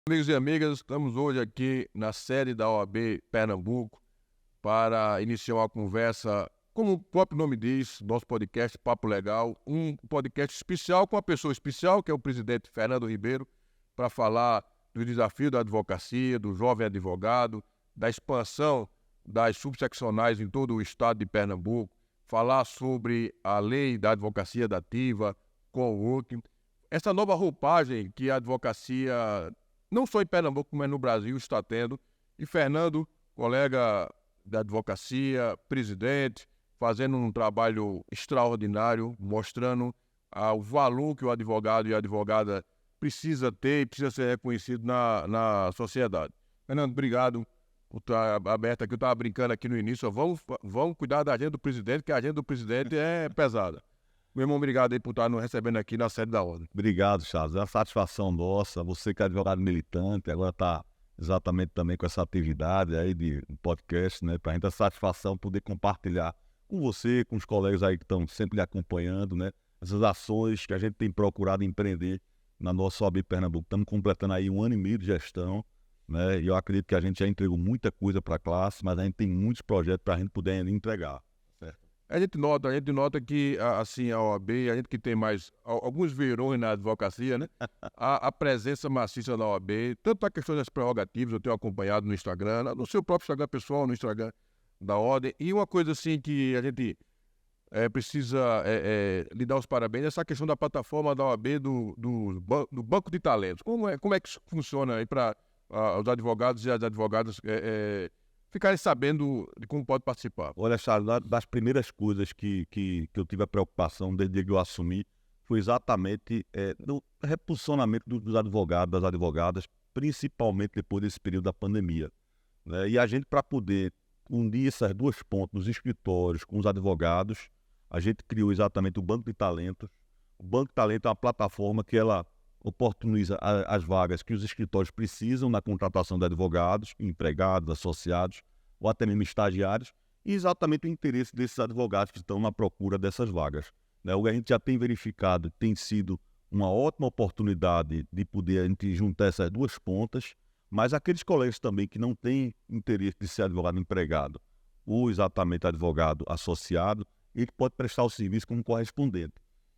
Amigos e amigas, estamos hoje aqui na sede da OAB Pernambuco para iniciar uma conversa, como o próprio nome diz, nosso podcast Papo Legal, um podcast especial com uma pessoa especial, que é o presidente Fernando Ribeiro, para falar do desafio da advocacia, do jovem advogado, da expansão das subseccionais em todo o estado de Pernambuco, falar sobre a lei da advocacia dativa, coworking, essa nova roupagem que a advocacia não só em Pernambuco, mas no Brasil está tendo. E Fernando, colega da advocacia, presidente, fazendo um trabalho extraordinário, mostrando o valor que o advogado e a advogada precisa ter e precisa ser reconhecido na sociedade. Fernando, obrigado por estar aberto aqui. Eu estava brincando aqui no início, vamos cuidar da agenda do presidente, que a agenda do presidente é pesada. Meu irmão, obrigado aí por estar nos recebendo aqui na sede da ordem. Obrigado, Charles. É uma satisfação nossa. Você que é advogado militante, agora está exatamente também com essa atividade aí de podcast, né? Para a gente é satisfação poder compartilhar com você, com os colegas aí que estão sempre lhe acompanhando, né? Essas ações que a gente tem procurado empreender na nossa OAB Pernambuco. Estamos completando aí 1 ano e meio de gestão, né? E eu acredito que a gente já entregou muita coisa para a classe, mas a gente tem muitos projetos para a gente poder ainda entregar. A gente nota que, assim, a OAB, a gente que tem mais alguns verões na advocacia, né? A presença maciça da OAB, tanto a questão das prerrogativas, eu tenho acompanhado no Instagram, no seu próprio Instagram pessoal, no Instagram da Ordem, e uma coisa, assim, que a gente precisa lhe dar os parabéns, essa questão da plataforma da OAB do Banco de Talentos. Como é que isso funciona aí para os advogados e as advogadas ficarem sabendo de como pode participar? Olha, Charles, uma das primeiras coisas que eu tive a preocupação desde que eu assumi foi exatamente no reposicionamento dos advogados, das advogadas, principalmente depois desse período da pandemia, né? E a gente, para poder unir essas duas pontas, os escritórios com os advogados, a gente criou exatamente o Banco de Talentos. O Banco de Talentos é uma plataforma que ela oportuniza as vagas que os escritórios precisam na contratação de advogados, empregados, associados ou até mesmo estagiários, e exatamente o interesse desses advogados que estão na procura dessas vagas, né? O que a gente já tem verificado tem sido uma ótima oportunidade de poder a gente juntar essas duas pontas, mas aqueles colegas também que não têm interesse de ser advogado empregado ou exatamente advogado associado, ele pode prestar o serviço como correspondente.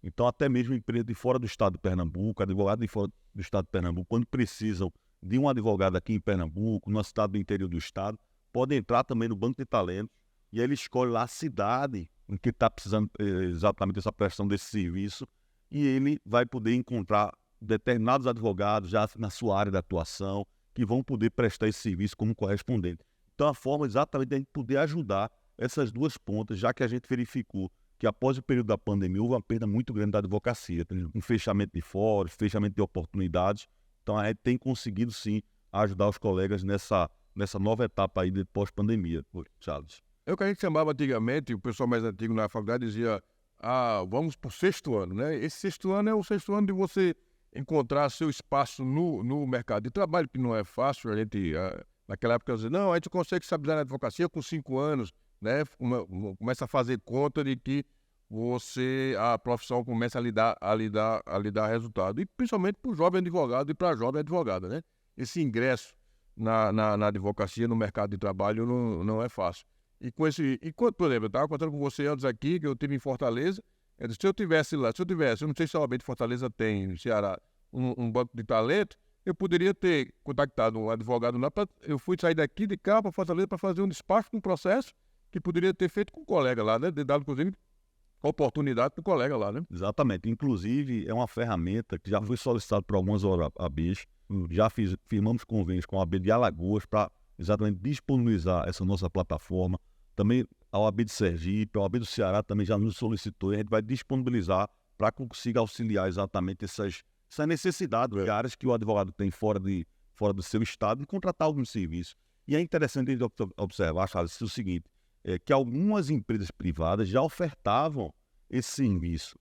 Então, até mesmo empresas de fora do estado de Pernambuco, advogados de fora do estado de Pernambuco, quando precisam de um advogado aqui em Pernambuco, numa cidade do interior do estado, podem entrar também no Banco de Talentos e aí ele escolhe lá a cidade em que está precisando exatamente dessa prestação desse serviço e ele vai poder encontrar determinados advogados já na sua área de atuação que vão poder prestar esse serviço como correspondente. Então, a forma exatamente de a gente poder ajudar essas duas pontas, já que a gente verificou que após o período da pandemia houve uma perda muito grande da advocacia, um fechamento de fóruns, fechamento de oportunidades. Então a gente tem conseguido sim ajudar os colegas nessa nova etapa aí de pós-pandemia, Charles. É o que a gente chamava antigamente, o pessoal mais antigo na faculdade dizia, vamos para o 6º ano, né? Esse 6º ano é o 6º ano de você encontrar seu espaço no mercado de trabalho, que não é fácil. A gente, naquela época, dizia, não, a gente consegue estabilizar na advocacia com 5 anos, né? Começa a fazer conta de que a profissão começa a lhe dar resultado. E principalmente para o jovem advogado e para a jovem advogada, né? Esse ingresso na advocacia, no mercado de trabalho, não é fácil. Por exemplo, eu estava contando com você antes aqui, que eu estive em Fortaleza. Se eu tivesse lá, eu não sei se a OAB de Fortaleza tem, no Ceará, um banco de talento, eu poderia ter contactado um advogado lá. Eu fui sair daqui de cá para Fortaleza para fazer um despacho com um processo que poderia ter feito com um colega lá, né? Dado, inclusive, oportunidade para o colega lá, né? Exatamente. Inclusive, é uma ferramenta que já foi solicitada por algumas OABs. Já firmamos convênios com a OAB de Alagoas para exatamente disponibilizar essa nossa plataforma. Também a OAB de Sergipe, a OAB do Ceará também já nos solicitou e a gente vai disponibilizar para que consiga auxiliar exatamente essa necessidade de áreas que o advogado tem fora do seu estado de contratar algum serviço. E é interessante a gente observar, Charles, o seguinte, que algumas empresas privadas já ofertavam esse serviço.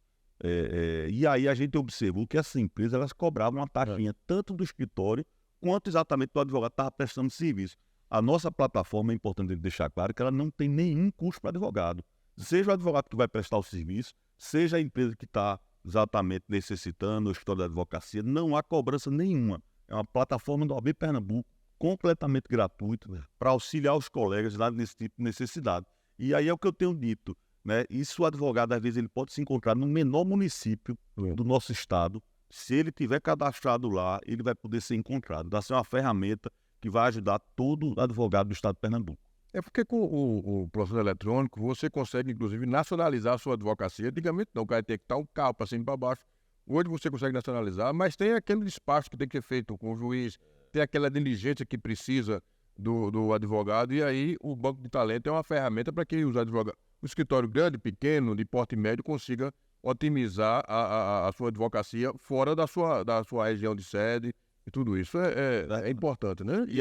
E aí a gente observou que essas empresas elas cobravam uma taxinha tanto do escritório quanto exatamente do advogado que estava prestando serviço. A nossa plataforma, é importante deixar claro que ela não tem nenhum custo para advogado. Seja o advogado que vai prestar o serviço, seja a empresa que está exatamente necessitando, o escritório da advocacia, não há cobrança nenhuma. é uma plataforma da OAB Pernambuco, completamente gratuita, para auxiliar os colegas lá nesse tipo de necessidade. E aí é o que eu tenho dito, né? Isso o advogado, às vezes, ele pode se encontrar no menor município do nosso estado. Se ele tiver cadastrado lá, ele vai poder ser encontrado. Vai ser uma ferramenta que vai ajudar todo advogado do estado de Pernambuco. É porque com o processo eletrônico você consegue, inclusive, nacionalizar a sua advocacia. Antigamente não, o cara tem que estar um carro para cima e para baixo. Hoje você consegue nacionalizar, mas tem aquele despacho que tem que ser feito com o juiz, tem aquela diligência que precisa do advogado, e aí o Banco de Talento é uma ferramenta para que os advogados, o escritório grande, pequeno, de porte médio, consiga otimizar a sua advocacia fora da sua região de sede. E tudo isso é importante, né? E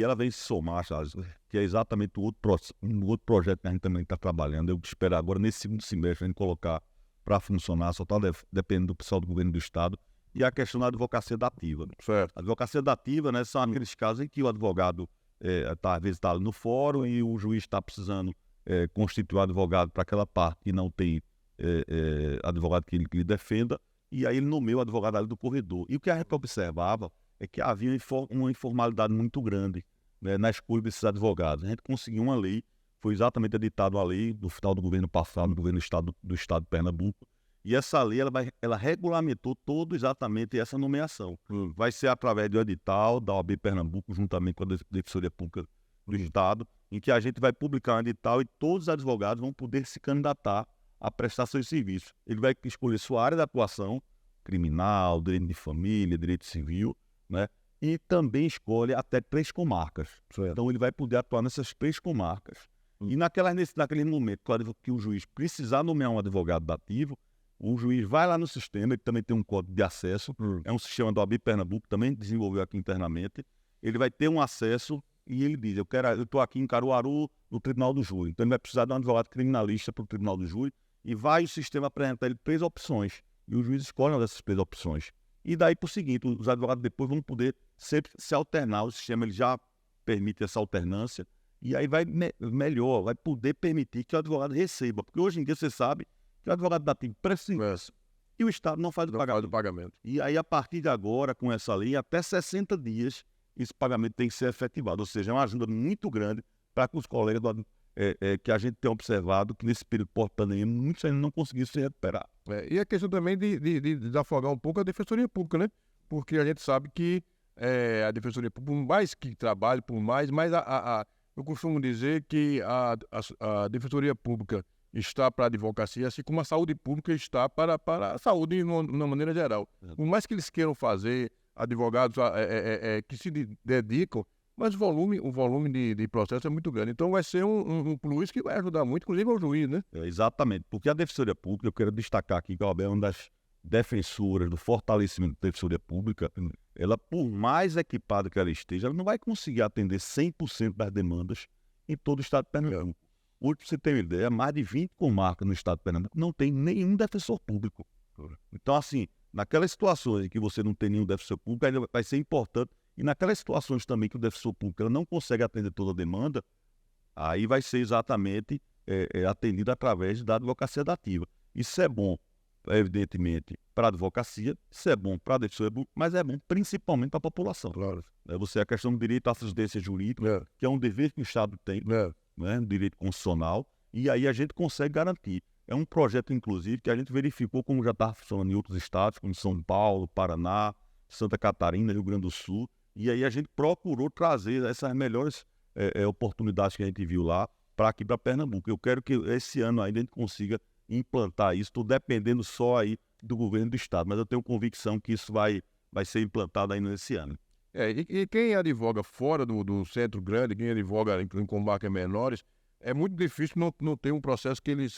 ela vem se somar, Charles, que é exatamente um outro projeto que a gente também está trabalhando. Eu espero agora, nesse segundo semestre, a gente colocar para funcionar, só está dependendo do pessoal do governo do estado, e a questão da advocacia dativa. Certo. A advocacia dativa, né, são aqueles casos em que o advogado às vezes está no fórum e o juiz está precisando constituir um advogado para aquela parte que não tem advogado que lhe defenda, e aí ele nomeia o advogado ali do corredor. E o que a gente observava é que havia uma informalidade muito grande, né, na escolha desses advogados. A gente conseguiu uma lei, foi exatamente editada uma lei no final do governo passado, do governo do estado de Pernambuco, e essa lei ela regulamentou todo exatamente essa nomeação. Vai ser através do edital da OAB Pernambuco, juntamente com a Defensoria Pública do Estado, em que a gente vai publicar um edital e todos os advogados vão poder se candidatar a prestar seus serviços. Ele vai escolher sua área de atuação, criminal, direito de família, direito civil, né? E também escolhe até 3 comarcas. Certo. Então ele vai poder atuar nessas 3 comarcas. E naquele momento que o juiz precisar nomear um advogado dativo, o juiz vai lá no sistema, ele também tem um código de acesso, é um sistema do OAB Pernambuco, também desenvolveu aqui internamente. Ele vai ter um acesso e ele diz, eu estou aqui em Caruaru, no Tribunal do Júri. Então ele vai precisar de um advogado criminalista para o Tribunal do Júri, e vai o sistema apresentar ele 3 opções, e o juiz escolhe uma dessas 3 opções. E daí, por seguinte, os advogados depois vão poder sempre se alternar, o sistema ele já permite essa alternância, e aí vai melhor, vai poder permitir que o advogado receba, porque hoje em dia você sabe que o advogado dativo precisa e o Estado não faz o pagamento. E aí, a partir de agora, com essa lei, até 60 dias, esse pagamento tem que ser efetivado, ou seja, é uma ajuda muito grande para que os colegas que a gente tem observado que nesse período pós-pandemia muitos ainda não conseguiram se recuperar. E a questão também de desafogar um pouco a Defensoria Pública, né? Porque a gente sabe que a Defensoria Pública, por mais que trabalhe, mas eu costumo dizer que a Defensoria Pública está para a advocacia, assim como a saúde pública está para a saúde de uma maneira geral. Por mais que eles queiram fazer, advogados que se dedicam, mas o volume de processo é muito grande. Então vai ser um plus que vai ajudar muito, inclusive ao juiz, né? Exatamente, porque a Defensoria Pública, eu quero destacar aqui que a OAB é uma das defensoras do fortalecimento da Defensoria Pública. Ela, por mais equipada que ela esteja, ela não vai conseguir atender 100% das demandas em todo o estado de Pernambuco. Hoje, para você ter uma ideia, mais de 20 comarcas no estado de Pernambuco não tem nenhum defensor público. Então, assim, naquelas situações em que você não tem nenhum defensor público, ainda vai ser importante. E naquelas situações também que o defensor público ela não consegue atender toda a demanda, aí vai ser exatamente atendido através da advocacia dativa. Isso é bom, evidentemente, para a advocacia, isso é bom para a defensoria pública, mas é bom principalmente para a população. Claro. A questão do direito à assistência jurídica, que é um dever que o Estado tem, né, um direito constitucional, e aí a gente consegue garantir. É um projeto, inclusive, que a gente verificou como já está funcionando em outros estados, como São Paulo, Paraná, Santa Catarina, Rio Grande do Sul, e aí a gente procurou trazer essas melhores oportunidades que a gente viu lá para aqui, para Pernambuco. Eu quero que esse ano ainda a gente consiga implantar isso, estou dependendo só aí do governo do estado, mas eu tenho convicção que isso vai ser implantado ainda nesse ano. E quem advoga fora do centro grande, quem advoga em comarcas menores, é muito difícil não ter um processo que ele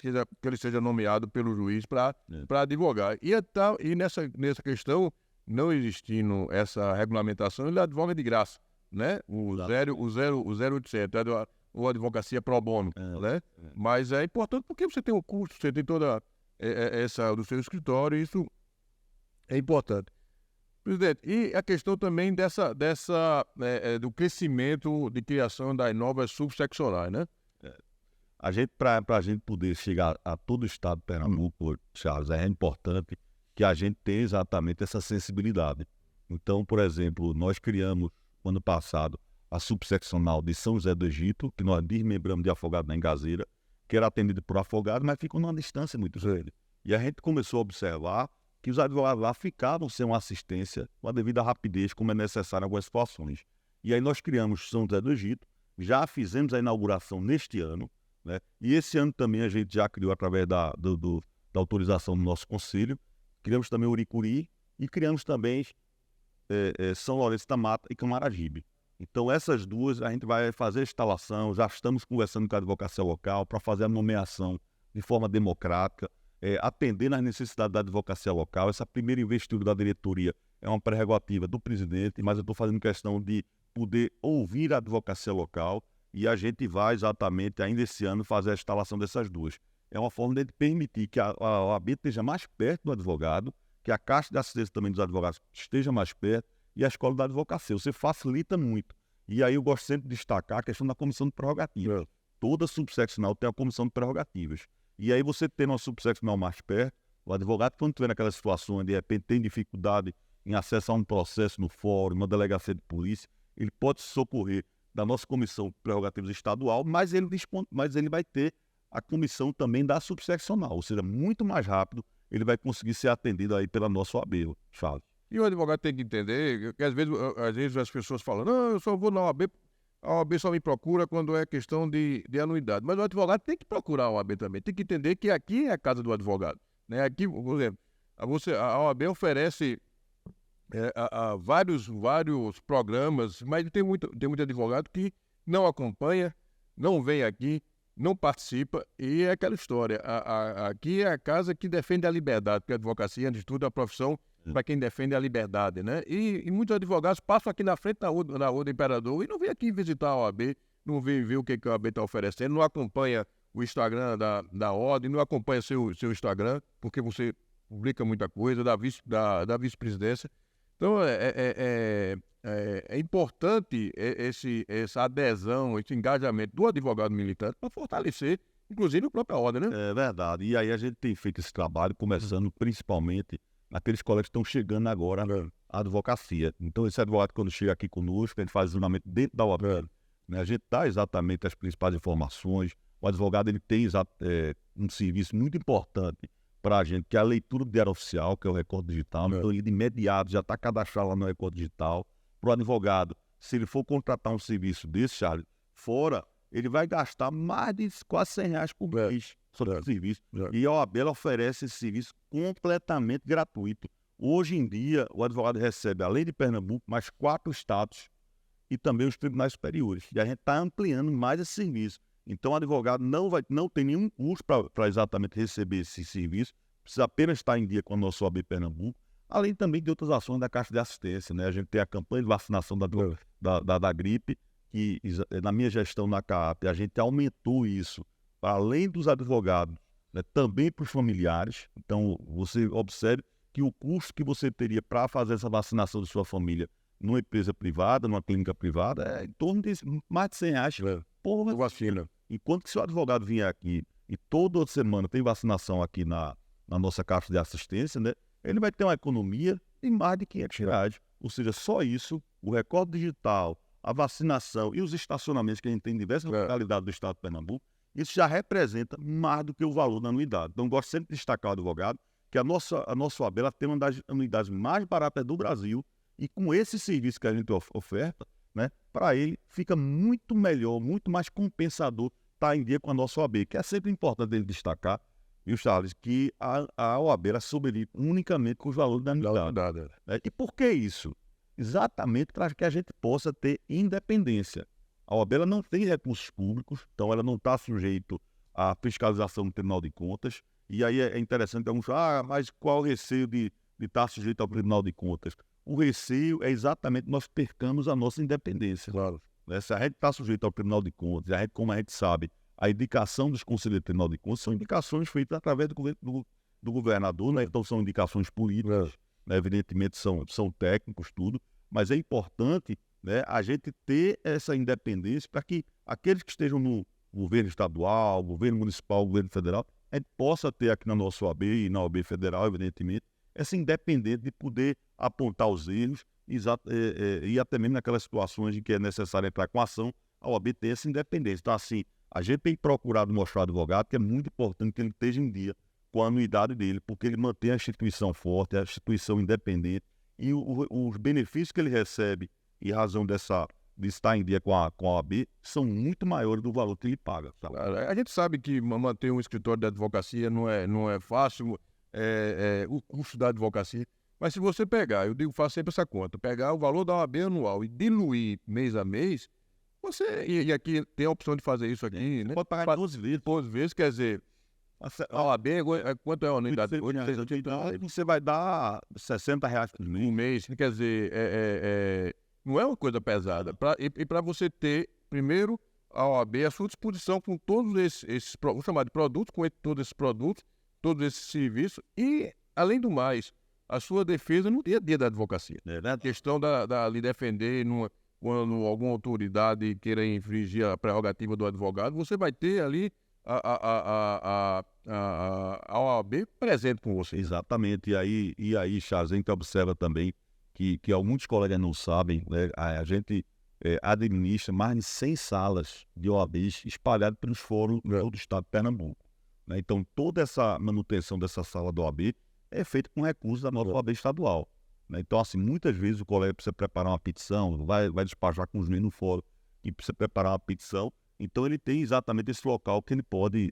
seja nomeado pelo juiz para advogar. E nessa questão, não existindo essa regulamentação, ele advoga de graça, né? O 0800, ou advocacia pro bono, né? Mas é importante porque você tem o custo, você tem toda essa do seu escritório, e isso é importante. Presidente, e a questão também do crescimento de criação das novas subseccionais, né? Para a gente poder chegar a todo o estado de Pernambuco, Charles, é importante que a gente tenha exatamente essa sensibilidade. Então, por exemplo, nós criamos, ano passado, a subseccional de São José do Egito, que nós desmembramos de Afogado na Engazeira, que era atendido por afogado, mas ficou numa distância muito grande. E a gente começou a observar que os advogados lá ficavam sem uma assistência com a devida rapidez, como é necessário em algumas situações. E aí nós criamos São José do Egito, já fizemos a inauguração neste ano, né? E esse ano também a gente já criou, através da autorização do nosso conselho, criamos também Uricuri e criamos também São Lourenço da Mata e Camaragibe. Então essas duas a gente vai fazer a instalação, já estamos conversando com a advocacia local para fazer a nomeação de forma democrática, atendendo às necessidades da advocacia local. Essa primeira investidura da diretoria é uma prerrogativa do presidente, mas eu estou fazendo questão de poder ouvir a advocacia local e a gente vai exatamente ainda esse ano fazer a instalação dessas duas. É uma forma de permitir que a OAB esteja mais perto do advogado, que a Caixa de Assistência também dos advogados esteja mais perto e a Escola da Advocacia. Você facilita muito. E aí eu gosto sempre de destacar a questão da comissão de prerrogativas. Toda subseccional tem a comissão de prerrogativas. E aí você tendo uma subseccional mais perto, o advogado, quando tiver naquela situação onde de repente tem dificuldade em acesso a um processo no fórum, uma delegacia de polícia, ele pode se socorrer da nossa comissão de prerrogativas estadual, mas ele vai ter a comissão também da subseccional, ou seja, muito mais rápido ele vai conseguir ser atendido aí pela nossa OAB, Charles. E o advogado tem que entender que às vezes as pessoas falam, não, eu só vou na OAB, a OAB só me procura quando é questão de anuidade. Mas o advogado tem que procurar a OAB também, tem que entender que aqui é a casa do advogado, né? Aqui, por exemplo, a OAB oferece vários programas, mas tem muito advogado que não acompanha, não vem aqui, não participa, e é aquela história. Aqui é a casa que defende a liberdade, porque a advocacia, antes de tudo, é a profissão para quem defende a liberdade, né? E muitos advogados passam aqui na frente na Rua do Imperador e não vêm aqui visitar a OAB, não vêm ver o que a OAB está oferecendo, não acompanha o Instagram da ordem, não acompanha seu Instagram, porque você publica muita coisa da vice-presidência. Então, é importante essa adesão, esse engajamento do advogado militante para fortalecer, inclusive, a própria ordem, né? É verdade. E aí a gente tem feito esse trabalho, começando principalmente naqueles colegas que estão chegando agora à advocacia. Então, esse advogado, quando chega aqui conosco, a gente faz o julgamento dentro da OAB. Né? A gente dá exatamente as principais informações. O advogado ele tem um serviço muito importante para a gente, que é a leitura do diário oficial, que é o recorde digital. Então, ele de imediato já está cadastrado lá no recorde digital. Para o advogado, se ele for contratar um serviço desse, Charles, fora, ele vai gastar mais de quase R$100 por mês sobre esse serviço. E a OAB ela oferece esse serviço completamente gratuito. Hoje em dia, o advogado recebe, além de Pernambuco, mais 4 estados e também os tribunais superiores. E a gente está ampliando mais esse serviço. Então, o advogado não tem nenhum custo para exatamente receber esse serviço, precisa apenas estar em dia com a nossa OAB Pernambuco, além também de outras ações da Caixa de Assistência, né? A gente tem a campanha de vacinação da gripe, que na minha gestão na CAAP, a gente aumentou isso, para além dos advogados, né, também para os familiares. Então, você observe que o custo que você teria para fazer essa vacinação de sua família numa empresa privada, numa clínica privada, é em torno de mais de R$100 por vacina. Enquanto que se o advogado vier aqui e toda semana tem vacinação aqui na nossa Caixa de Assistência, né, ele vai ter uma economia de mais de R$500. Ou seja, só isso, o recorde digital, a vacinação e os estacionamentos que a gente tem em diversas localidades do estado de Pernambuco, isso já representa mais do que o valor da anuidade. Então, gosto sempre de destacar o advogado que a nossa OAB ela tem uma das anuidades mais baratas do Brasil e com esse serviço que a gente oferta, né, para ele fica muito melhor, muito mais compensador estar em dia com a nossa OAB, que é sempre importante ele destacar, viu, Charles, que a OAB ela sobrevive unicamente com os valores da anuidade. E por que isso? Exatamente para que a gente possa ter independência. A OAB ela não tem recursos públicos, então ela não está sujeita à fiscalização do Tribunal de Contas. E aí é interessante alguns falar, mas qual o receio de estar sujeito ao Tribunal de Contas? O receio é exatamente nós percamos a nossa independência. Claro. Se a gente está sujeito ao Tribunal de Contas, como a gente sabe, a indicação dos conselheiros do Tribunal de Contas são indicações feitas através do governador, né? Então são indicações políticas, né? Evidentemente são técnicos, tudo, mas é importante, né, a gente ter essa independência para que aqueles que estejam no governo estadual, governo municipal, governo federal, a gente possa ter aqui na nossa OAB e na OAB federal, evidentemente, essa independência de poder apontar os erros e até mesmo naquelas situações em que é necessário entrar com ação, a OAB tem essa independência. Então, assim, a gente tem procurado mostrar ao advogado que é muito importante que ele esteja em dia com a anuidade dele, porque ele mantém a instituição forte, a instituição independente, e os benefícios que ele recebe, em razão de estar em dia com a OAB, são muito maiores do valor que ele paga. Tá? A gente sabe que manter um escritório de advocacia não é fácil, o custo da advocacia. Mas se você pegar, eu digo, faço sempre essa conta, pegar o valor da OAB anual e diluir mês a mês, e aqui tem a opção de fazer isso aqui, né? Pode pagar 12 vezes, quer dizer, a OAB, quanto é a unidade? Você vai dar R$60 por mês. Um mês, quer dizer, não é uma coisa pesada. E para você ter, primeiro, a OAB à sua disposição com todos esses vamos chamar de produtos, com todos esses produtos, todos esses serviços, e, além do mais, a sua defesa no dia a dia da advocacia. A questão da lhe defender quando alguma autoridade queira infringir a prerrogativa do advogado, você vai ter ali a OAB presente com você. Exatamente. E aí, Charles, a gente observa também que alguns colegas não sabem, né? A gente administra mais de 100 salas de OABs espalhadas pelos fóruns do estado de Pernambuco. Né? Então, toda essa manutenção dessa sala da OAB é feita com recursos da nossa OAB estadual. Né? Então, assim, muitas vezes o colega precisa preparar uma petição, vai despachar com os meios no fórum e precisa preparar uma petição. Então, ele tem exatamente esse local que ele pode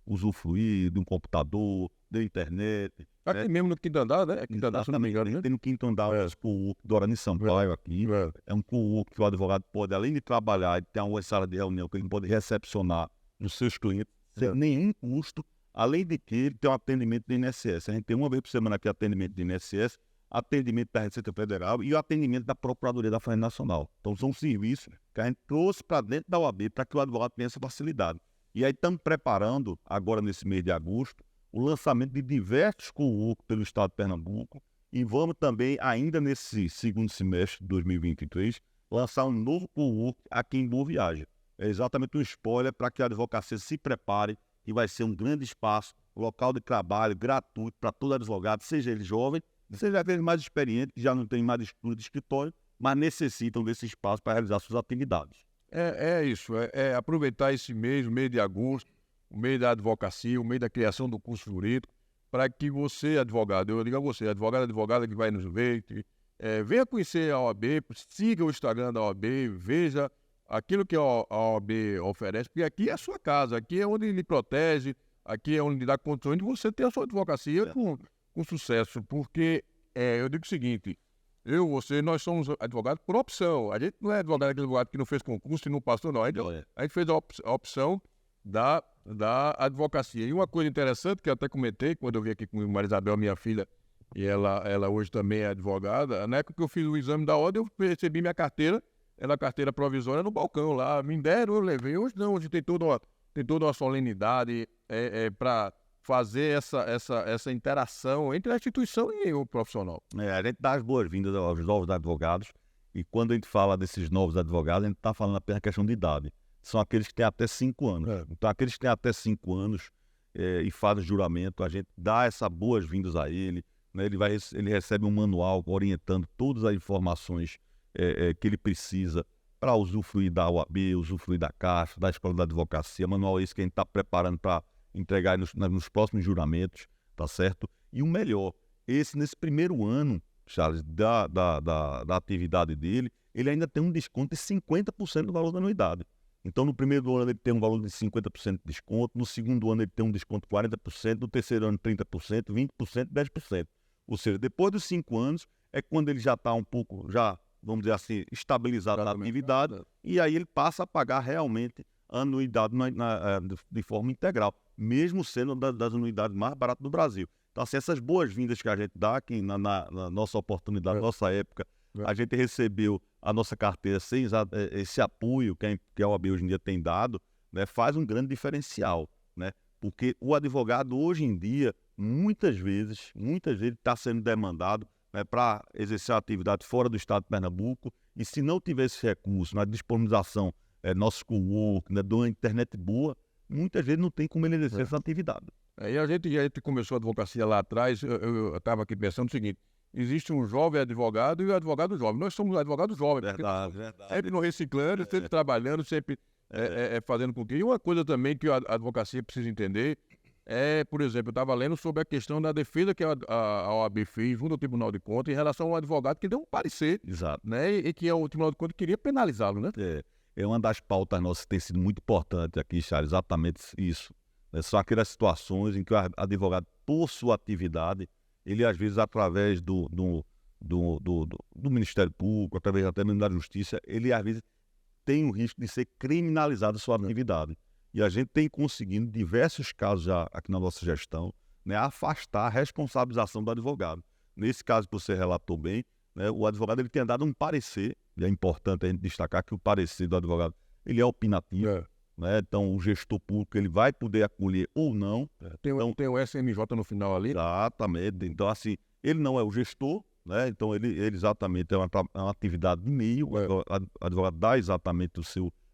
usufruir de um computador, da internet. Aqui mesmo no quinto andar, né? Quinto andar, se não me engano, né? Tem no quinto andar o co-work do Arani Sampaio aqui. É um co-work que o advogado pode, além de trabalhar, ele tem uma sala de reunião que ele pode recepcionar nos seus clientes sem nenhum custo. Além de que ele tem um atendimento do INSS. A gente tem uma vez por semana aqui atendimento do INSS, atendimento da Receita Federal e o atendimento da Procuradoria da Fazenda Nacional. Então, são serviços que a gente trouxe para dentro da OAB para que o advogado tenha essa facilidade. E aí estamos preparando, agora nesse mês de agosto, o lançamento de diversos co-work pelo estado de Pernambuco e vamos também, ainda nesse segundo semestre de 2023, lançar um novo co-work aqui em Boa Viagem. É exatamente um spoiler para que a advocacia se prepare e vai ser um grande espaço, local de trabalho gratuito para todo advogado, seja ele jovem, seja ele mais experiente, que já não tem mais estudo de escritório, mas necessitam desse espaço para realizar suas atividades. É isso, aproveitar esse mês, o mês de agosto, o mês da advocacia, o mês da criação do curso jurídico, para que você, advogado, eu digo a você, advogada que vai nos ver, venha conhecer a OAB, siga o Instagram da OAB, veja aquilo que a OAB oferece, porque aqui é a sua casa, aqui é onde lhe protege, aqui é onde lhe dá condições de você ter a sua advocacia com sucesso, porque eu digo o seguinte, você, nós somos advogados por opção, a gente não é aquele advogado que não fez concurso e não passou, não, a gente fez a opção da advocacia. E uma coisa interessante que eu até comentei, quando eu vim aqui com a Maria Isabel, minha filha, e ela hoje também é advogada, na época que eu fiz o exame da ordem, eu recebi minha carteira, a carteira provisória no balcão lá, me deram, eu levei. Hoje não, hoje tem toda uma solenidade para fazer essa interação entre a instituição e o profissional. A gente dá as boas-vindas aos novos advogados, e quando a gente fala desses novos advogados, a gente está falando apenas questão de idade. São aqueles que têm até 5 anos. Então, aqueles que têm até 5 anos e fazem juramento, a gente dá essas boas-vindas a ele, né? Ele recebe um manual orientando todas as informações que ele precisa para usufruir da OAB, usufruir da Caixa, da Escola da Advocacia. Manual esse que a gente está preparando para entregar nos próximos juramentos, tá certo? E o melhor, nesse primeiro ano, Charles, da atividade dele, ele ainda tem um desconto de 50% do valor da anuidade. Então, no primeiro ano ele tem um valor de 50% de desconto, no segundo ano ele tem um desconto de 40%, no terceiro ano 30%, 20% e 10%. Ou seja, depois dos 5 anos é quando ele já está um pouco, vamos dizer assim, estabilizado na atividade, e aí ele passa a pagar realmente a anuidade de forma integral, mesmo sendo das anuidades mais baratas do Brasil. Então, assim, essas boas-vindas que a gente dá aqui na nossa oportunidade, na nossa época, a gente recebeu a nossa carteira sem esse apoio que a OAB hoje em dia tem dado, né, faz um grande diferencial, né? Porque o advogado hoje em dia, muitas vezes está sendo demandado, né, para exercer a atividade fora do estado de Pernambuco, e se não tiver esse recurso na disponibilização nosso co-work, né, de uma internet boa, muitas vezes não tem como ele exercer essa atividade. E a gente começou a advocacia lá atrás, eu estava aqui pensando o seguinte, existe um jovem advogado e o advogado jovem. Nós somos advogados jovens. Verdade, verdade. Sempre no reciclando, sempre trabalhando, sempre fazendo com que... E uma coisa também que a advocacia precisa entender é, por exemplo, eu estava lendo sobre a questão da defesa que a OAB fez junto ao Tribunal de Contas em relação ao advogado que deu um parecer, Exato. né? E que o Tribunal de Contas queria penalizá-lo, né? É uma das pautas nossas que tem sido muito importante aqui, Charles, exatamente isso. São aquelas situações em que o advogado, por sua atividade, ele às vezes através do Ministério Público, através até mesmo da Justiça, ele às vezes tem o risco de ser criminalizado a sua atividade. E a gente tem conseguido, em diversos casos já aqui na nossa gestão, né, afastar a responsabilização do advogado. Nesse caso que você relatou bem, né, o advogado ele tem dado um parecer, e é importante a gente destacar que o parecer do advogado ele é opinativo, né? Então o gestor público ele vai poder acolher ou não. Tem o SMJ no final ali. Exatamente. Então assim, ele não é o gestor, né? Então ele exatamente é uma atividade de meio, o advogado dá exatamente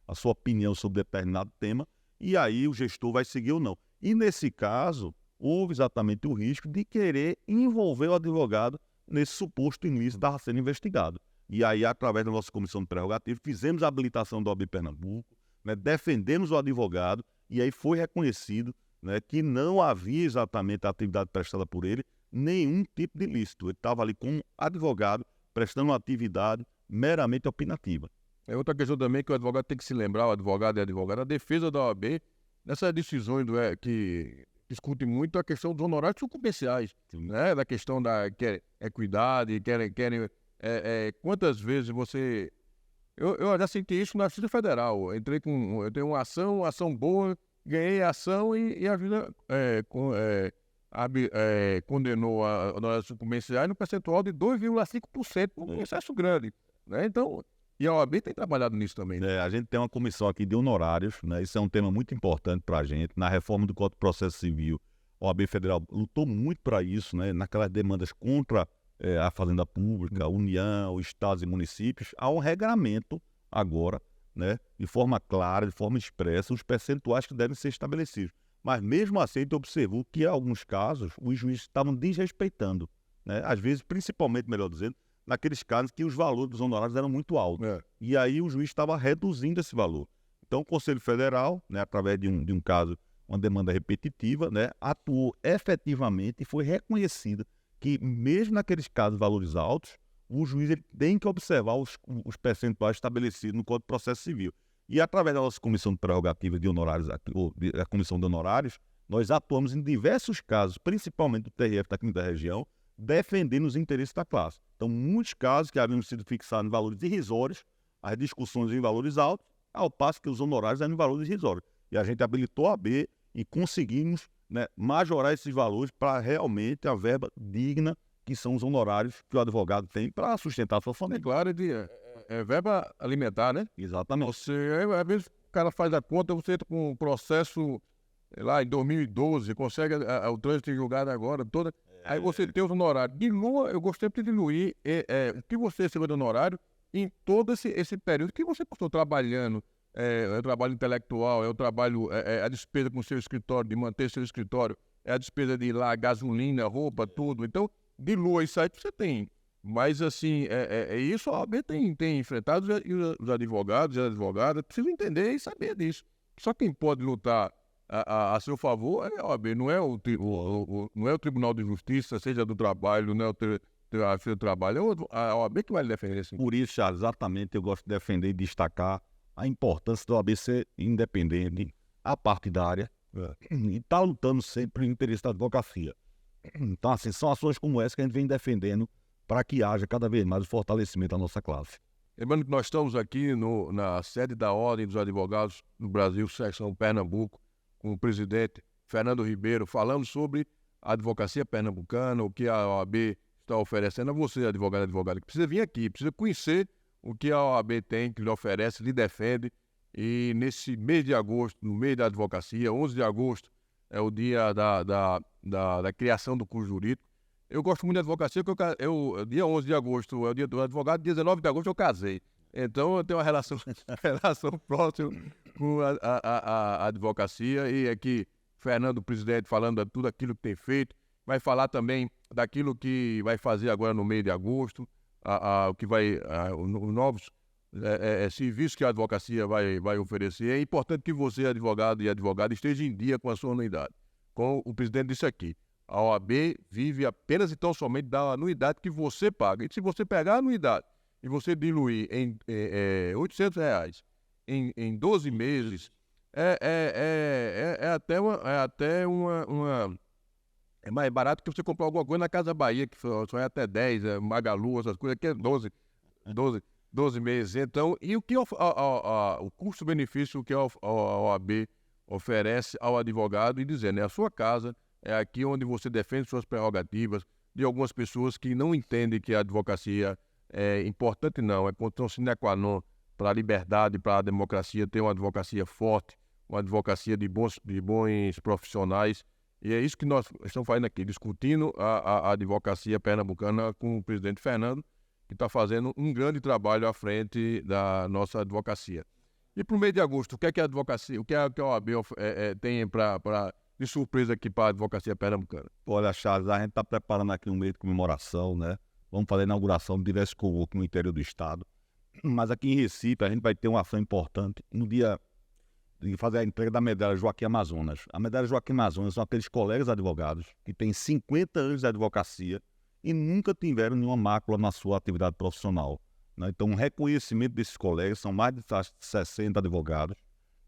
a sua opinião sobre determinado tema, e aí o gestor vai seguir ou não. E nesse caso, houve exatamente o risco de querer envolver o advogado nesse suposto ilícito que estava sendo investigado. E aí, através da nossa comissão de prerrogativa, fizemos a habilitação da OAB Pernambuco, né, defendemos o advogado, e aí foi reconhecido, né, que não havia exatamente a atividade prestada por ele, nenhum tipo de ilícito. Ele estava ali como advogado, prestando uma atividade meramente opinativa. É outra questão também que o advogado tem que se lembrar, o advogado e a advogada, a defesa da OAB, nessas decisões que discute muito a questão dos honorários sucumbenciais, né? Da questão da equidade, querem quantas vezes você... Eu já senti isso na Justiça Federal, eu tenho uma ação boa, ganhei a ação e a vida condenou a honorários sucumbenciais no percentual de 2,5%, um excesso grande, né? Então... E a OAB tem trabalhado nisso também, né? A gente tem uma comissão aqui de honorários, né? Isso é um tema muito importante para a gente. Na reforma do Código de Processo Civil, a OAB Federal lutou muito para isso, né? Naquelas demandas contra a Fazenda Pública, a União, estados e municípios. Há um regramento agora, né? De forma clara, de forma expressa, os percentuais que devem ser estabelecidos. Mas mesmo assim, a gente observou que, em alguns casos, os juízes estavam desrespeitando, né? Às vezes, principalmente, melhor dizendo, naqueles casos que os valores dos honorários eram muito altos. E aí o juiz estava reduzindo esse valor. Então o Conselho Federal, né, através de um caso, uma demanda repetitiva, né, atuou efetivamente e foi reconhecido que mesmo naqueles casos de valores altos, o juiz ele tem que observar os percentuais estabelecidos no Código de Processo Civil. E através da nossa Comissão de Prerrogativa de Honorários, a Comissão de Honorários, nós atuamos em diversos casos, principalmente do TRF da Quinta Região, defendendo os interesses da classe. Então, muitos casos que haviam sido fixados em valores irrisórios, as discussões em valores altos, ao passo que os honorários eram em valores irrisórios. E a gente habilitou a AB e conseguimos, né, majorar esses valores para realmente a verba digna, que são os honorários que o advogado tem para sustentar a sua família. É claro, verba alimentar, né? Exatamente. Às vezes o cara faz a conta, você entra com um processo, sei lá, em 2012, consegue o trânsito julgado agora, toda... Aí você tem os honorários. Dilua, eu gostaria de diluir o que você recebeu de honorário em todo esse período que você passou trabalhando. É o trabalho intelectual, é o trabalho, a despesa com o seu escritório, de manter seu escritório, é a despesa de ir lá, gasolina, roupa, tudo. Então, dilua isso aí que você tem. Mas, assim, isso a OAB tem enfrentado e os advogados e as advogadas precisam entender e saber disso. Só quem pode lutar a seu favor é a OAB, não é o Tribunal de Justiça, seja do trabalho, não é o trabalho, é a OAB que vai lhe defender. Assim. Por isso, Charles, exatamente, eu gosto de defender e destacar a importância da OAB ser independente, apartidária, e estar lutando sempre no interesse da advocacia. Então, assim, são ações como essa que a gente vem defendendo para que haja cada vez mais o fortalecimento da nossa classe. Lembrando que nós estamos aqui na sede da Ordem dos Advogados do Brasil, seção Pernambuco, com o presidente Fernando Ribeiro, falando sobre a advocacia pernambucana, o que a OAB está oferecendo a você, advogado, que precisa vir aqui, precisa conhecer o que a OAB tem, que lhe oferece, lhe defende. E nesse mês de agosto, no mês da advocacia, 11 de agosto, é o dia da criação do curso jurídico. Eu gosto muito de advocacia, porque dia 11 de agosto é o dia do advogado, dia 19 de agosto eu casei. Então eu tenho uma relação próxima com a advocacia, e aqui Fernando, presidente, falando de tudo aquilo que tem feito. vai falar também daquilo que vai fazer agora no mês de agosto, o que vai, os novos serviços que a advocacia vai oferecer. É importante que você, advogado e advogada, esteja em dia com a sua anuidade. Como o presidente disse aqui, a OAB vive apenas e tão somente da anuidade que você paga. E se você pegar a anuidade e você diluir em R$ 800 em 12 meses, é mais barato que você comprar alguma coisa na Casa Bahia, que só é até 10, Magalu, essas coisas, que é 12 meses. Então, e o que o custo-benefício que a OAB oferece ao advogado e dizendo, é a sua casa, é aqui onde você defende suas prerrogativas, de algumas pessoas que não entendem que a advocacia é importante, não, é condição sine qua non para a liberdade, para a democracia, ter uma advocacia forte, uma advocacia de bons profissionais. E é isso que nós estamos fazendo aqui, discutindo a advocacia pernambucana com o presidente Fernando, que está fazendo um grande trabalho à frente da nossa advocacia. E para o mês de agosto, o que é que a advocacia, o que a OAB tem de surpresa aqui para a advocacia pernambucana? Olha, Charles, a gente está preparando aqui um mês de comemoração, né? Vamos fazer a inauguração de diversos coworking no interior do estado. Mas aqui em Recife a gente vai ter uma ação importante no dia de fazer a entrega da medalha Joaquim Amazonas. A medalha Joaquim Amazonas são aqueles colegas advogados que têm 50 anos de advocacia e nunca tiveram nenhuma mácula na sua atividade profissional, né? Então, um reconhecimento desses colegas, são mais de 60 advogados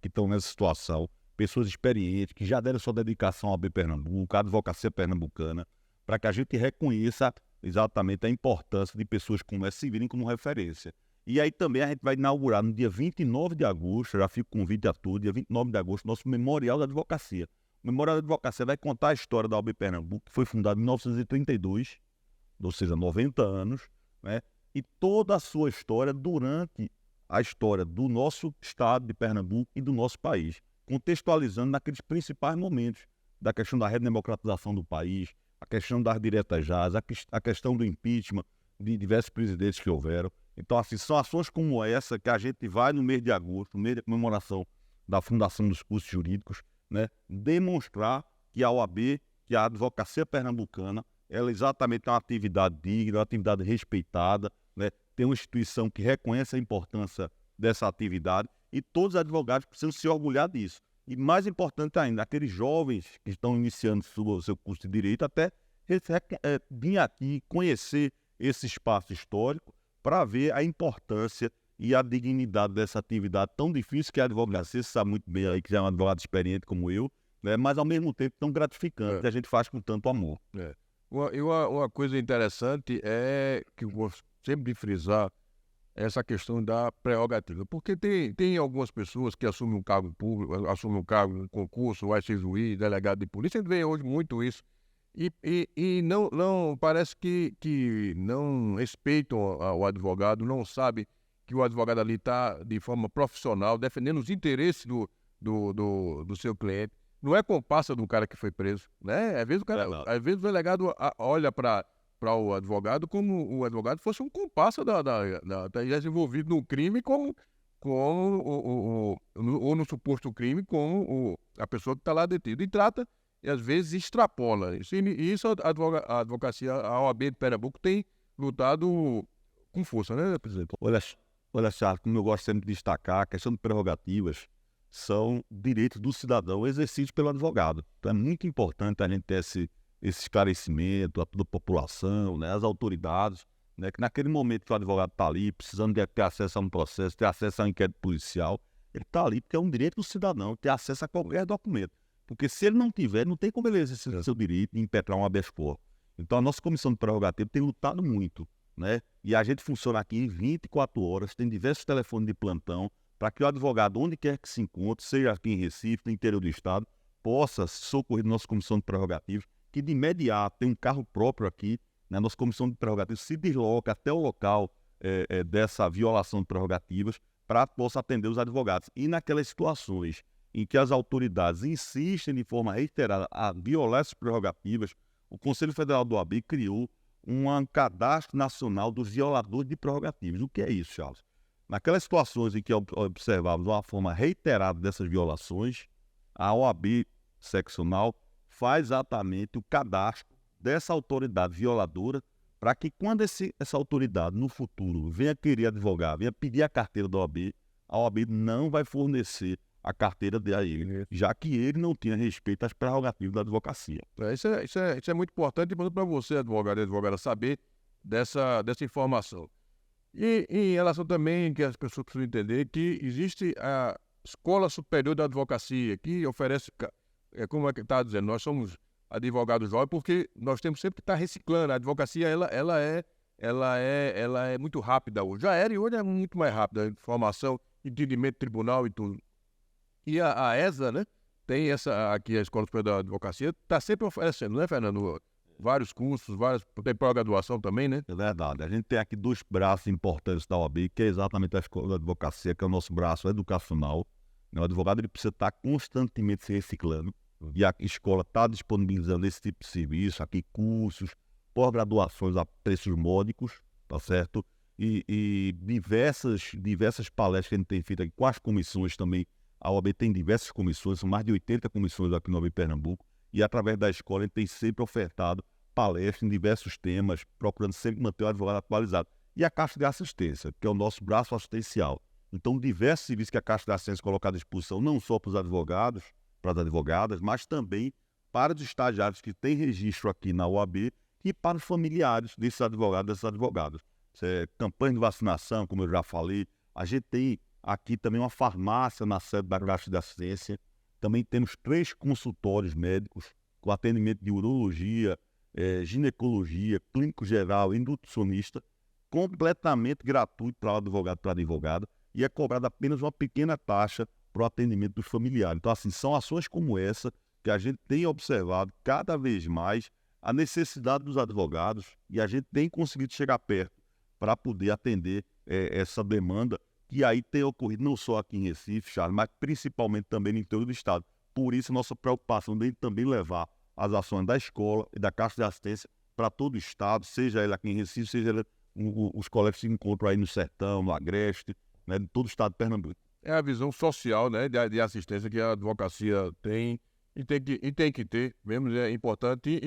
que estão nessa situação, pessoas experientes, que já deram sua dedicação ao AB Pernambuco, à advocacia pernambucana, para que a gente reconheça exatamente a importância de pessoas como essa se virem como referência. E aí também a gente vai inaugurar no dia 29 de agosto, já fico com convite a todos, dia 29 de agosto, nosso Memorial da Advocacia. O Memorial da Advocacia vai contar a história da OAB Pernambuco, que foi fundada em 1932, ou seja, 90 anos, né? E toda a sua história durante a história do nosso estado de Pernambuco e do nosso país, contextualizando naqueles principais momentos da questão da redemocratização do país, a questão das diretas já, a questão do impeachment de diversos presidentes que houveram. Então, assim, são ações como essa que a gente vai no mês de agosto, no mês de comemoração da Fundação dos Cursos Jurídicos, né, demonstrar que a OAB, que a advocacia pernambucana, ela exatamente é uma atividade digna, uma atividade respeitada, né, tem uma instituição que reconhece a importância dessa atividade e todos os advogados precisam se orgulhar disso. E mais importante ainda, aqueles jovens que estão iniciando o seu curso de Direito, até vir aqui conhecer esse espaço histórico para ver a importância e a dignidade dessa atividade tão difícil que é a advocacia. Você sabe muito bem aí que já é um advogado experiente como eu, né? Mas ao mesmo tempo tão gratificante, que a gente faz com tanto amor. Uma coisa interessante é que eu gosto sempre de frisar essa questão da prerrogativa, porque tem algumas pessoas que assumem um cargo público, assumem um cargo, um concurso, vai ser juiz, delegado de polícia, a gente vê hoje muito isso, e não parece que não respeitam o advogado, não sabe que o advogado ali está de forma profissional, defendendo os interesses do seu cliente. Não é comparsa do cara que foi preso, né? Às vezes o delegado olha para o advogado como o advogado fosse um comparsa envolvido no crime ou no suposto crime como a pessoa que está lá detida. E trata, e às vezes extrapola. E isso a advocacia, a OAB de Pernambuco tem lutado com força, né, presidente? Olha, Charles, como eu gosto sempre de destacar, a questão de prerrogativas são direitos do cidadão exercidos pelo advogado. Então é muito importante a gente ter esse esclarecimento a toda a população, né, as autoridades, né, que naquele momento que o advogado está ali, precisando de ter acesso a um processo, ter acesso a um inquérito policial, ele está ali porque é um direito do cidadão ter acesso a qualquer documento. Porque se ele não tiver, não tem como ele exercer o seu direito de impetrar um habeas corpus. Então a nossa comissão de prerrogativa tem lutado muito, né? E a gente funciona aqui 24 horas, tem diversos telefones de plantão, para que o advogado, onde quer que se encontre, seja aqui em Recife, no interior do estado, possa socorrer nossa comissão de prerrogativas, que de imediato tem um carro próprio aqui, né? Nossa comissão de prerrogativas se desloca até o local dessa violação de prerrogativas para que possa atender os advogados. E naquelas situações em que as autoridades insistem de forma reiterada a violar essas prerrogativas, o Conselho Federal do OAB criou um cadastro nacional dos violadores de prerrogativas. O que é isso, Charles? Naquelas situações em que observávamos uma forma reiterada dessas violações, a OAB seccional faz exatamente o cadastro dessa autoridade violadora, para que quando essa autoridade, no futuro, venha querer advogar, venha pedir a carteira da OAB, a OAB não vai fornecer a carteira a ele, já que ele não tinha respeito às prerrogativas da advocacia. Isso é muito importante para você, advogado e advogada, saber dessa informação. E em relação também que as pessoas precisam entender que existe a Escola Superior da Advocacia, que oferece, como é que está dizendo, nós somos advogados jovens porque nós temos sempre que estar reciclando. A advocacia ela é muito rápida hoje. Já era e hoje é muito mais rápida. Informação, entendimento, tribunal e tudo. E a ESA, né, tem essa aqui, a Escola Superior da Advocacia, está sempre oferecendo, né, Fernando? Vários cursos, tem pós-graduação também, né? É verdade. A gente tem aqui 2 braços importantes da OAB, que é exatamente a Escola da Advocacia, que é o nosso braço educacional. O advogado ele precisa estar constantemente se reciclando. E a escola está disponibilizando esse tipo de serviço, aqui cursos, pós-graduações a preços módicos, tá certo? E diversas palestras que a gente tem feito aqui com as comissões também. A OAB tem diversas comissões, são mais de 80 comissões aqui no OAB Pernambuco, e através da escola a gente tem sempre ofertado palestras em diversos temas, procurando sempre manter o advogado atualizado. E a Caixa de Assistência, que é o nosso braço assistencial. Então, diversos serviços que a Caixa de Assistência coloca à disposição, não só para os advogados, para as advogadas, mas também para os estagiários que têm registro aqui na OAB e para os familiares desses advogados e dessas advogadas. Campanha de vacinação, como eu já falei. A gente tem aqui também uma farmácia na sede da Caixa de Assistência. Também temos 3 consultórios médicos com atendimento de urologia, ginecologia, clínico geral e nutricionista, completamente gratuito para o advogado e para a advogada, e é cobrada apenas uma pequena taxa para o atendimento dos familiares. Então, assim, são ações como essa que a gente tem observado cada vez mais a necessidade dos advogados, e a gente tem conseguido chegar perto para poder atender essa demanda que aí tem ocorrido não só aqui em Recife, Charles, mas principalmente também no interior do estado. Por isso, nossa preocupação de também levar as ações da escola e da Caixa de Assistência para todo o estado, seja ele aqui em Recife, seja ele, os colegas que se encontram aí no Sertão, no Agreste, né, em todo o estado de Pernambuco. É a visão social, né, de assistência que a advocacia tem e tem que ter, mesmo, é importante.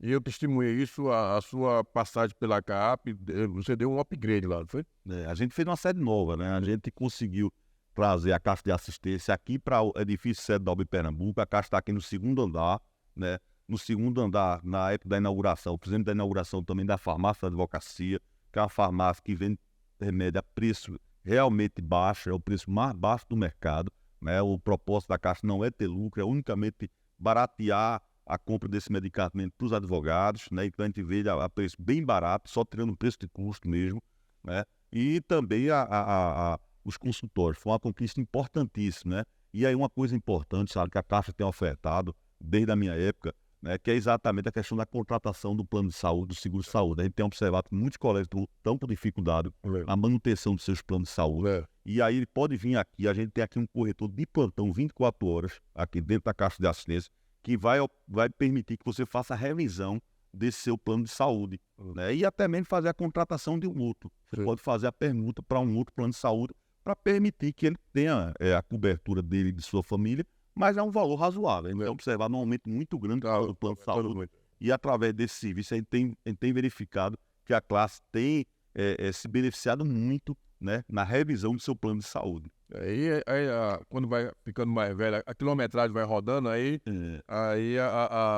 E eu testemunhei isso, a sua passagem pela CAAP, você deu um upgrade lá, não foi? A gente fez uma sede nova, né? A gente conseguiu trazer a Caixa de Assistência aqui para o edifício sede da OAB Pernambuco. A Caixa está aqui no 2º andar, né? No 2º andar, na época da inauguração, o presidente da inauguração também da farmácia da advocacia, que é uma farmácia que vende remédio a preço realmente baixo, é o preço mais baixo do mercado, né? O propósito da Caixa não é ter lucro, é unicamente baratear a compra desse medicamento para os advogados, né? Então a gente vê a preço bem barato, só tirando o preço de custo mesmo, né? E também os consultórios, foi uma conquista importantíssima, né? E aí uma coisa importante, sabe, que a Caixa tem ofertado desde a minha época, né, que é exatamente a questão da contratação do plano de saúde, do seguro de saúde. A gente tem observado que muitos colegas estão com dificuldade na manutenção dos seus planos de saúde. E aí ele pode vir aqui, a gente tem aqui um corretor de plantão 24 horas, aqui dentro da Caixa de Assistência, que vai permitir que você faça a revisão desse seu plano de saúde, né? E até mesmo fazer a contratação de um outro. Você pode fazer a permuta para um outro plano de saúde para permitir que ele tenha a cobertura dele e de sua família, mas é um valor razoável. A gente tem observado um aumento muito grande do plano de saúde. E através desse serviço a gente tem verificado que a classe tem se beneficiado muito, né, na revisão do seu plano de saúde. Quando vai ficando mais velho, a quilometragem vai rodando, aí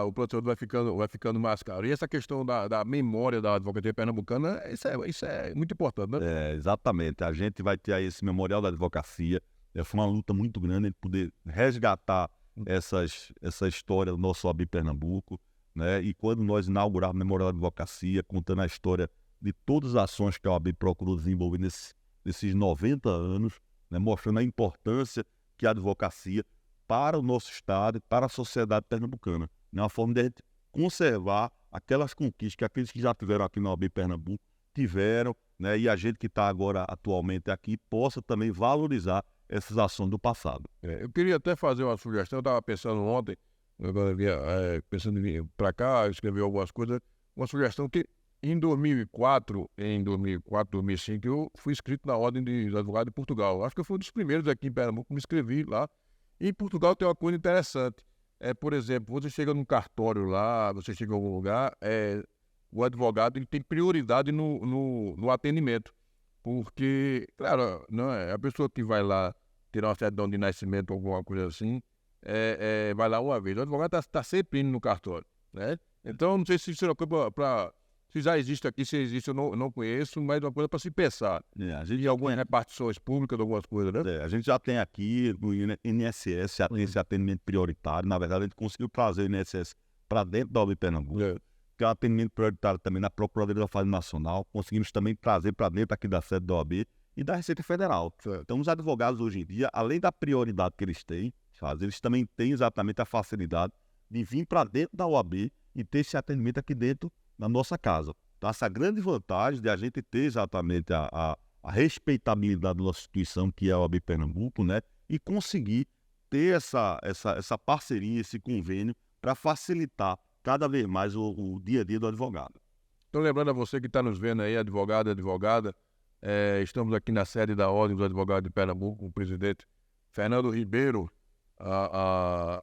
o plano de saúde vai ficando mais caro. E essa questão da memória da advocacia pernambucana, isso é muito importante, né? Exatamente. A gente vai ter aí esse memorial da advocacia. Foi uma luta muito grande de poder resgatar essa história do nosso OAB Pernambuco, né? E quando nós inauguramos o memorial da advocacia, contando a história de todas as ações que a OAB procurou desenvolver nesses 90 anos, né, mostrando a importância que a advocacia para o nosso estado e para a sociedade pernambucana. É uma forma de a gente conservar aquelas conquistas que aqueles que já tiveram aqui na OAB Pernambuco tiveram, né, e a gente que está agora atualmente aqui possa também valorizar essas ações do passado. Eu queria até fazer uma sugestão, eu estava pensando ontem, pensando em vir para cá, escrever algumas coisas, uma sugestão que em 2004, 2005, eu fui inscrito na Ordem de Advogados de Portugal. Acho que eu fui um dos primeiros aqui em Pernambuco, me inscrevi lá. E em Portugal tem uma coisa interessante. por exemplo, você chega num cartório lá, você chega em algum lugar, o advogado ele tem prioridade no atendimento. Porque, claro, não é a pessoa que vai lá tirar uma certidão de nascimento ou alguma coisa assim, vai lá uma vez. O advogado está sempre indo no cartório, né? Então, não sei se isso é uma coisa se já existe aqui, se existe, eu não conheço, mas é uma coisa para se pensar. A gente E algumas repartições públicas, algumas coisas, né? a gente já tem aqui no INSS, já tem esse atendimento prioritário. Na verdade, a gente conseguiu trazer o INSS para dentro da OAB Pernambuco. Que é um atendimento prioritário também na Procuradoria da Fazenda Nacional. Conseguimos também trazer para dentro aqui da sede da OAB e da Receita Federal. Então, os advogados hoje em dia, além da prioridade que eles têm, eles também têm exatamente a facilidade de vir para dentro da OAB e ter esse atendimento aqui dentro da nossa casa. Então, essa grande vantagem de a gente ter exatamente a respeitabilidade da nossa instituição, que é a OAB Pernambuco, né? E conseguir ter essa parceria, esse convênio, para facilitar cada vez mais o dia a dia do advogado. Então, lembrando a você que está nos vendo aí, advogado e advogada, estamos aqui na sede da Ordem dos Advogados de Pernambuco, com o presidente Fernando Ribeiro,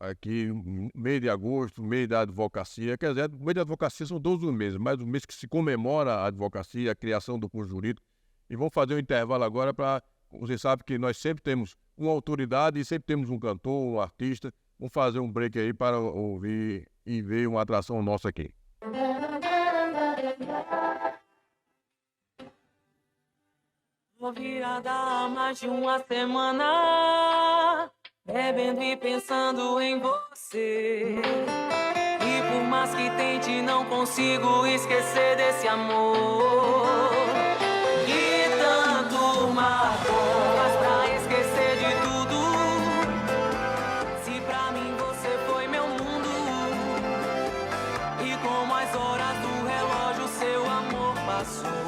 aqui no mês de agosto, mês da advocacia. Quer dizer, o mês da advocacia são 12 meses, mas o mês que se comemora a advocacia, a criação do curso jurídico. E vamos fazer um intervalo agora para... Você sabe que nós sempre temos uma autoridade e sempre temos um cantor, um artista. Vamos fazer um break aí para ouvir e ver uma atração nossa aqui. Tô virada há mais de uma semana, bebendo e pensando em você. E por mais que tente, não consigo esquecer desse amor que tanto marcou. Mas pra esquecer de tudo, se pra mim você foi meu mundo, e como as horas do relógio seu amor passou.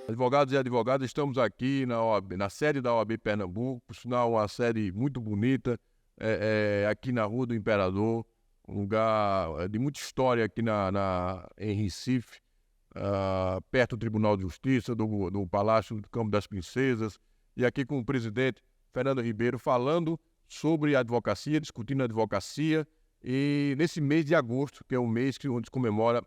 Advogados e advogadas, estamos aqui na sede da OAB Pernambuco, por sinal uma sede muito bonita, aqui na Rua do Imperador, um lugar de muita história aqui em Recife, perto do Tribunal de Justiça, do Palácio do Campo das Princesas, e aqui com o presidente Fernando Ribeiro falando sobre a advocacia, discutindo a advocacia, e nesse mês de agosto, que é o mês onde se comemora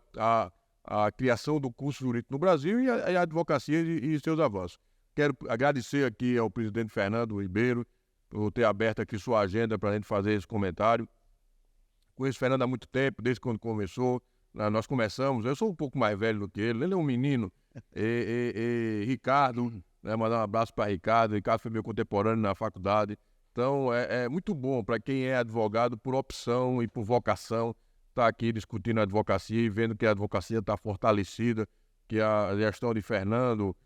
a criação do curso jurídico no Brasil e a advocacia e seus avanços. Quero agradecer aqui ao presidente Fernando Ribeiro por ter aberto aqui sua agenda para a gente fazer esse comentário. conheço o Fernando há muito tempo, desde quando começou. Nós começamos, eu sou um pouco mais velho do que ele é um menino. Ricardo, né, mandar um abraço para Ricardo. Ricardo foi meu contemporâneo na faculdade. Então, é muito bom para quem é advogado por opção e por vocação estar aqui discutindo a advocacia e vendo que a advocacia está fortalecida, que a gestão de Fernando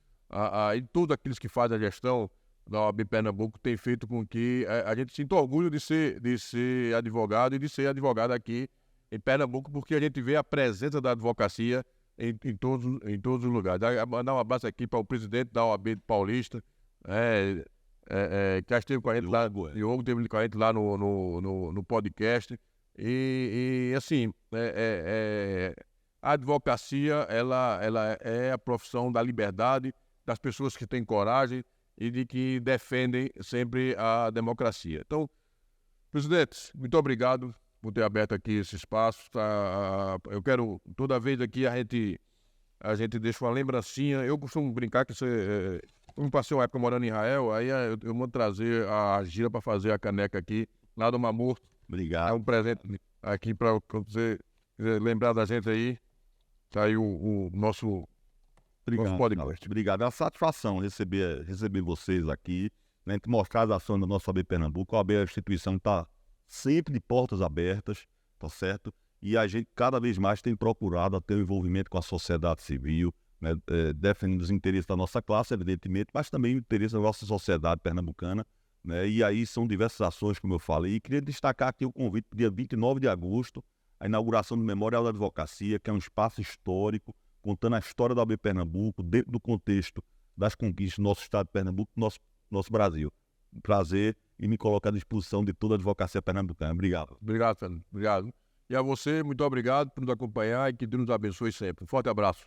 e todos aqueles que fazem a gestão da OAB Pernambuco tem feito com que a gente sinta orgulho de ser advogado e de ser advogado aqui em Pernambuco, porque a gente vê a presença da advocacia em todos os lugares. Mandar um abraço aqui para o presidente da OAB Paulista, que já esteve com a gente lá, Diogo esteve com a gente lá no podcast. E assim, a advocacia ela é a profissão da liberdade, das pessoas que têm coragem e de que defendem sempre a democracia. Então, presidente, muito obrigado por ter aberto aqui esse espaço. Tá? Eu quero, toda vez aqui a gente deixa uma lembrancinha. Eu costumo brincar que eu passei uma época morando em Israel, aí eu mando trazer a gira para fazer a caneca aqui, lá do Mamor. Obrigado. É um presente aqui para você lembrar da gente aí. Tá aí o nosso podcast. Obrigado. É uma satisfação receber vocês aqui, né, mostrar as ações do nosso OAB Pernambuco. A OAB é a instituição que está sempre de portas abertas, tá certo? E a gente cada vez mais tem procurado ter um envolvimento com a sociedade civil, né, defendendo os interesses da nossa classe, evidentemente, mas também o interesse da nossa sociedade pernambucana, né? E aí são diversas ações, como eu falei. E queria destacar aqui o convite para o dia 29 de agosto, a inauguração do Memorial da Advocacia, que é um espaço histórico, contando a história da OAB Pernambuco, dentro do contexto das conquistas do nosso estado de Pernambuco, do nosso Brasil. Um prazer e me colocar à disposição de toda a advocacia pernambucana. Obrigado. Obrigado, Fernando. Obrigado. E a você, muito obrigado por nos acompanhar e que Deus nos abençoe sempre. Um forte abraço.